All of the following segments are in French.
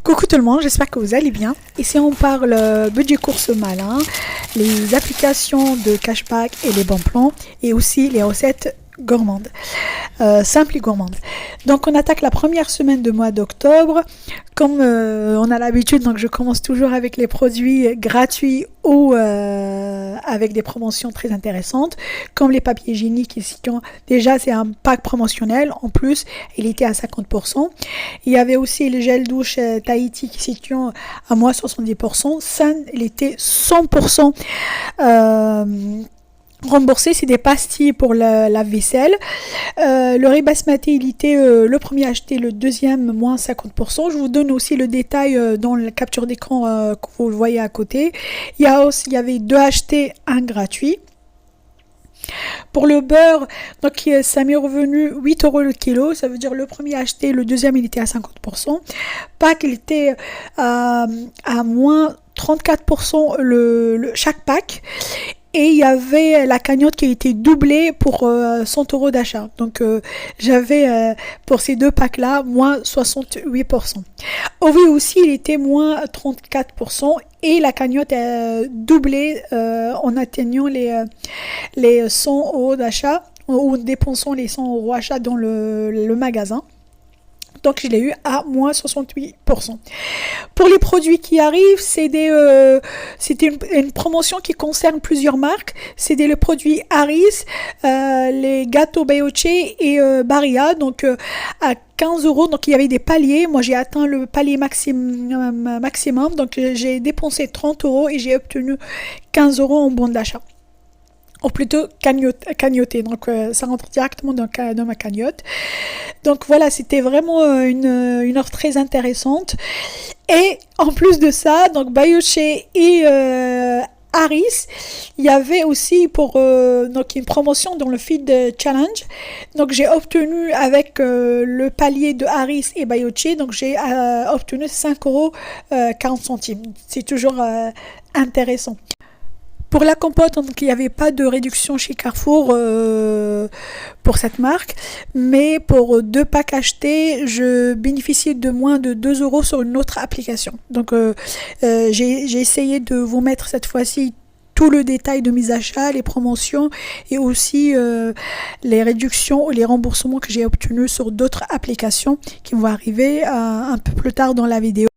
Coucou tout le monde, j'espère que vous allez bien. Ici on parle budget course malin, les applications de cashback et les bons plans et aussi les recettes gourmandes, simples et gourmandes. Donc on attaque la première semaine de mois d'octobre. Comme on a l'habitude, donc je commence toujours avec les produits gratuits ou avec des promotions très intéressantes, comme les papiers hygiéniques ici. Déjà c'est un pack promotionnel, en plus il était à 50%. Il y avait aussi le gel douche Tahiti qui situe à moins 70%. Ça, il était 100% remboursé, c'est des pastilles pour la vaisselle. Le riz basmati, il était le premier acheté, le deuxième moins 50%. Je vous donne aussi le détail dans la capture d'écran que vous le voyez à côté. Il y avait 2 achetés, 1 gratuit. Pour le beurre, donc ça m'est revenu 8 € le kilo, ça veut dire le premier acheté, le deuxième il était à 50%. Pack il était à moins 34% chaque pack. Et il y avait la cagnotte qui a été doublée pour 100 € d'achat. Donc j'avais pour ces 2 packs-là, moins 68%. Au vu aussi, il était moins 34%. Et la cagnotte est doublée en atteignant les 100 € d'achat ou dépensant les 100 € d'achat dans le magasin. Donc je l'ai eu à moins 68%. Pour les produits qui arrivent, c'était une promotion qui concerne plusieurs marques. C'était le produit Harris, les gâteaux Bayoche et Barilla, donc à 15 €. Donc il y avait des paliers. Moi j'ai atteint le palier maximum. Donc j'ai dépensé 30 € et j'ai obtenu 15 € en bon d'achat. Ou plutôt cagnoté, donc ça rentre directement dans ma cagnotte. Donc voilà, c'était vraiment une offre très intéressante. Et en plus de ça, donc Bayoche et Harris, il y avait aussi donc une promotion dans le Feed Challenge. Donc j'ai obtenu avec le palier de Harris et Bayoche, donc j'ai obtenu 5 € 40 centimes. C'est toujours intéressant. Pour la compote, donc, il n'y avait pas de réduction chez Carrefour pour cette marque, mais pour 2 packs achetés, je bénéficiais de moins de 2 € sur une autre application. Donc j'ai essayé de vous mettre cette fois-ci tout le détail de mes achats, les promotions et aussi les réductions ou les remboursements que j'ai obtenus sur d'autres applications qui vont arriver un peu plus tard dans la vidéo.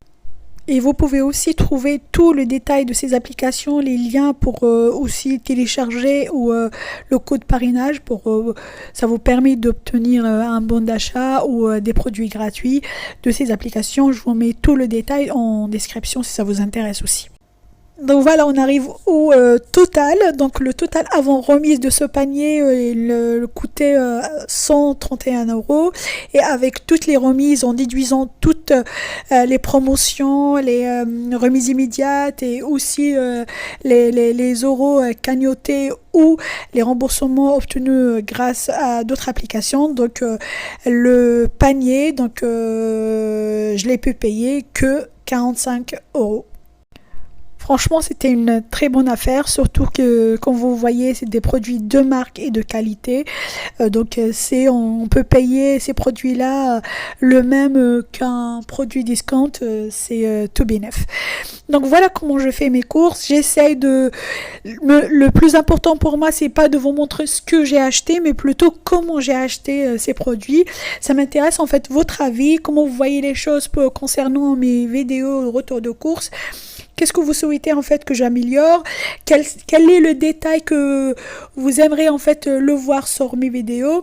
Et vous pouvez aussi trouver tout le détail de ces applications, les liens pour aussi télécharger ou le code parrainage. Ça vous permet d'obtenir un bon d'achat ou des produits gratuits de ces applications. Je vous mets tout le détail en description si ça vous intéresse aussi. Donc voilà, on arrive au total. Donc le total avant remise de ce panier, il coûtait 131 €. Et avec toutes les remises, en déduisant toutes les promotions, les remises immédiates et aussi les euros cagnotés ou les remboursements obtenus grâce à d'autres applications. Donc le panier, donc je l'ai pu payer que 45 €. Franchement, c'était une très bonne affaire, surtout que, comme vous voyez, c'est des produits de marque et de qualité. Donc, on peut payer ces produits-là le même qu'un produit discount. C'est tout bénef. Donc, voilà comment je fais mes courses. J'essaye le plus important pour moi, c'est pas de vous montrer ce que j'ai acheté, mais plutôt comment j'ai acheté ces produits. Ça m'intéresse en fait votre avis, comment vous voyez les choses concernant mes vidéos retour de course. Qu'est-ce que vous souhaitez en fait que j'améliore? Quel est le détail que vous aimeriez en fait le voir sur mes vidéos?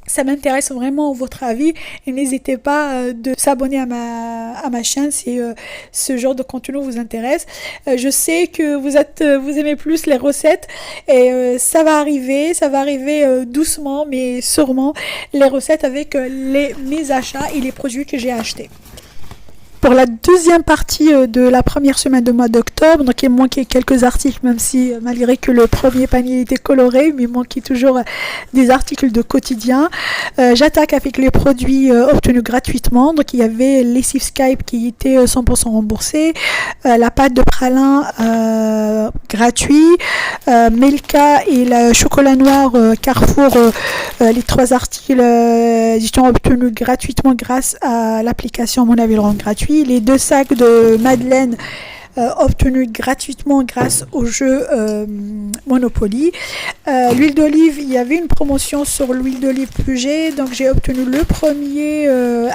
Ça m'intéresse vraiment votre avis et n'hésitez pas de s'abonner à ma chaîne si ce genre de contenu vous intéresse. Je sais que vous aimez plus les recettes et ça va arriver doucement mais sûrement les recettes avec mes achats et les produits que j'ai achetés. Pour la deuxième partie de la première semaine de mois d'octobre, donc il manquait quelques articles, même si malgré que le premier panier était coloré, mais il manquait toujours des articles de quotidien. J'attaque avec les produits obtenus gratuitement. Donc il y avait les lessive Skype qui était 100% remboursé, la pâte de pralin gratuit, Milka et le chocolat noir Carrefour, les 3 articles étaient obtenus gratuitement grâce à l'application Mon Avis le rend gratuit. aussi les 2 sacs de Madeleine obtenus gratuitement grâce au jeu Monopoly. L'huile d'olive, il y avait une promotion sur l'huile d'olive Puget, donc j'ai obtenu le premier,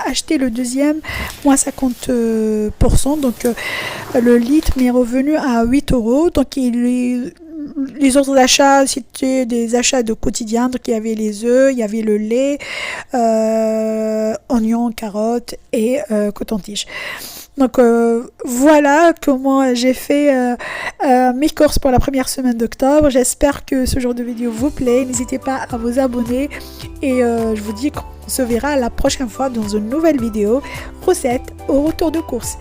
acheté le deuxième, moins 50%, donc le litre m'est revenu à 8 euros. Donc les autres achats, c'était des achats de quotidien, donc il y avait les œufs, il y avait le lait, oignons, carottes et coton-tige. Donc voilà comment j'ai fait mes courses pour la première semaine d'octobre. J'espère que ce genre de vidéo vous plaît. N'hésitez pas à vous abonner et je vous dis qu'on se verra la prochaine fois dans une nouvelle vidéo recette au retour de course.